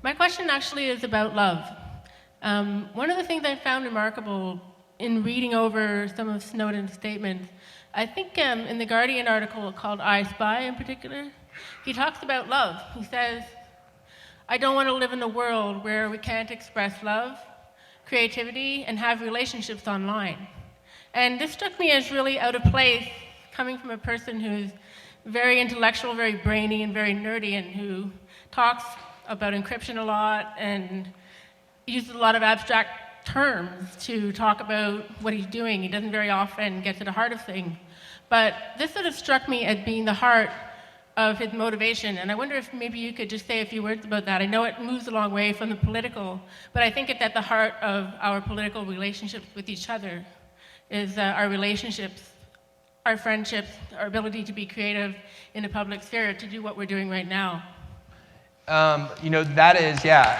My question actually is about love. One of the things I found remarkable in reading over some of Snowden's statements, I think in the Guardian article called I Spy in particular, he talks about love. He says, I don't want to live in a world where we can't express love, creativity, and have relationships online. And this struck me as really out of place, coming from a person who's very intellectual, very brainy, and very nerdy, and who talks about encryption a lot and uses a lot of abstract terms to talk about what he's doing. He doesn't very often get to the heart of things. But this sort of struck me as being the heart of his motivation, and I wonder if maybe you could just say a few words about that. I know it moves a long way from the political, but I think it's at the heart of our political relationships with each other, is our relationships, our friendships, our ability to be creative in the public sphere, to do what we're doing right now. That is, yeah.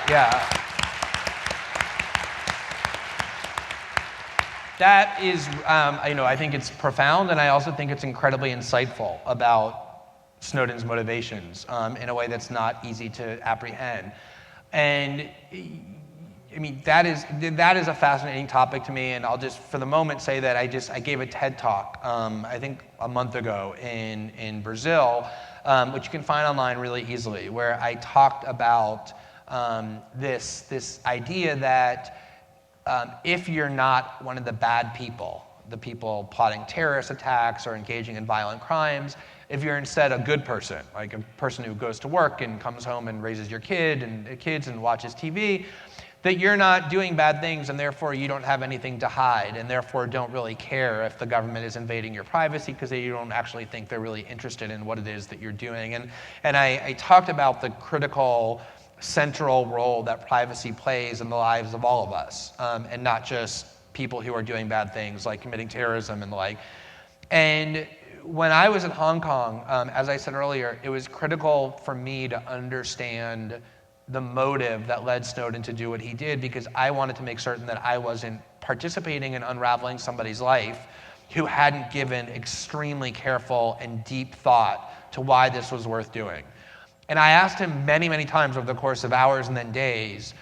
That is, I think it's profound, and I also think it's incredibly insightful about Snowden's motivations in a way that's not easy to apprehend. And that is a fascinating topic to me, and I'll just, for the moment, say that I gave a TED Talk, I think a month ago in Brazil, which you can find online really easily, where I talked about this idea that if you're not one of the bad people, the people plotting terrorist attacks or engaging in violent crimes, if you're instead a good person, like a person who goes to work and comes home and raises your kids and watches TV, that you're not doing bad things, and therefore you don't have anything to hide, and therefore don't really care if the government is invading your privacy, because you don't actually think they're really interested in what it is that you're doing. And I talked about the critical central role that privacy plays in the lives of all of us, and not just people who are doing bad things like committing terrorism and the like. And when I was in Hong Kong, as I said earlier, it was critical for me to understand the motive that led Snowden to do what he did, because I wanted to make certain that I wasn't participating in unraveling somebody's life who hadn't given extremely careful and deep thought to why this was worth doing. And I asked him many, many times over the course of hours and then days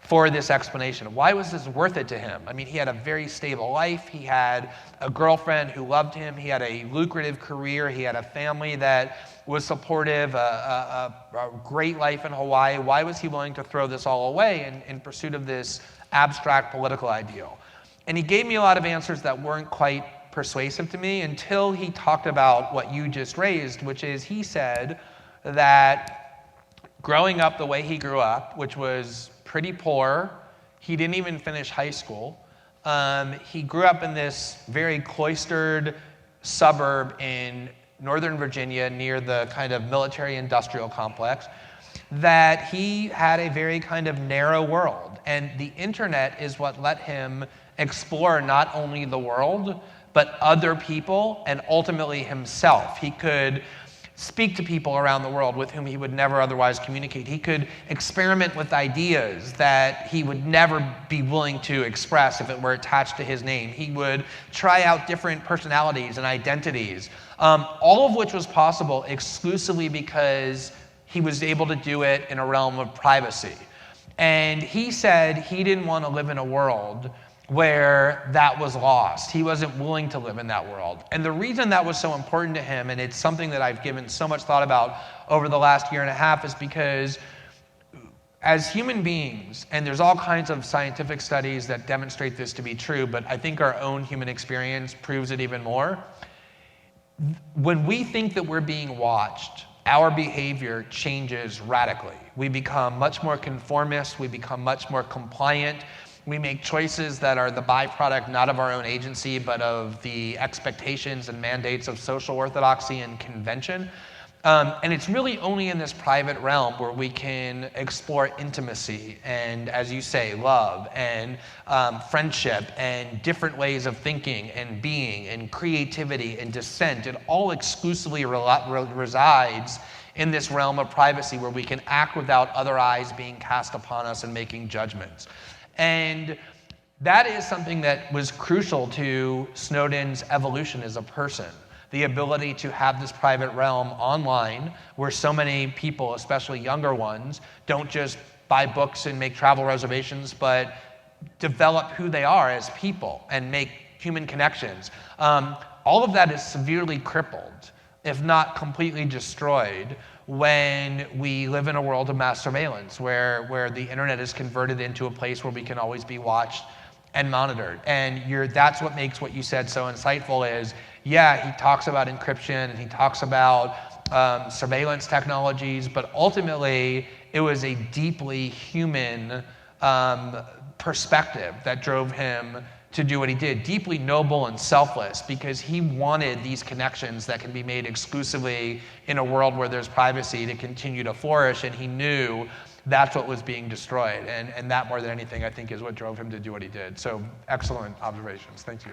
for this explanation. Why was this worth it to him? I mean, he had a very stable life. He had a girlfriend who loved him. He had a lucrative career. He had a family that was supportive, a great life in Hawaii. Why was he willing to throw this all away in pursuit of this abstract political ideal? And he gave me a lot of answers that weren't quite persuasive to me until he talked about what you just raised, which is he said that growing up the way he grew up, which was pretty poor, he didn't even finish high school. He grew up in this very cloistered suburb in Northern Virginia near the kind of military-industrial complex, that he had a very kind of narrow world. And the internet is what let him explore not only the world, but other people and ultimately himself. He could speak to people around the world with whom he would never otherwise communicate. He could experiment with ideas that he would never be willing to express if it were attached to his name. He would try out different personalities and identities, all of which was possible exclusively because he was able to do it in a realm of privacy. And he said he didn't want to live in a world where that was lost. He wasn't willing to live in that world. And the reason that was so important to him, and it's something that I've given so much thought about over the last year and a half, is because as human beings, and there's all kinds of scientific studies that demonstrate this to be true, but I think our own human experience proves it even more. When we think that we're being watched, our behavior changes radically. We become much more conformist, we become much more compliant. We make choices that are the byproduct not of our own agency, but of the expectations and mandates of social orthodoxy and convention. And it's really only in this private realm where we can explore intimacy and, as you say, love and friendship and different ways of thinking and being and creativity and dissent. It all exclusively resides in this realm of privacy where we can act without other eyes being cast upon us and making judgments. And that is something that was crucial to Snowden's evolution as a person. The ability to have this private realm online where so many people, especially younger ones, don't just buy books and make travel reservations, but develop who they are as people and make human connections. All of that is severely crippled, if not completely destroyed, when we live in a world of mass surveillance, where the internet is converted into a place where we can always be watched and monitored. And that's what makes what you said so insightful is, yeah, he talks about encryption and he talks about surveillance technologies, but ultimately it was a deeply human perspective that drove him to do what he did, deeply noble and selfless, because he wanted these connections that can be made exclusively in a world where there's privacy to continue to flourish, and he knew that's what was being destroyed. And that, more than anything, I think is what drove him to do what he did. So excellent observations. Thank you.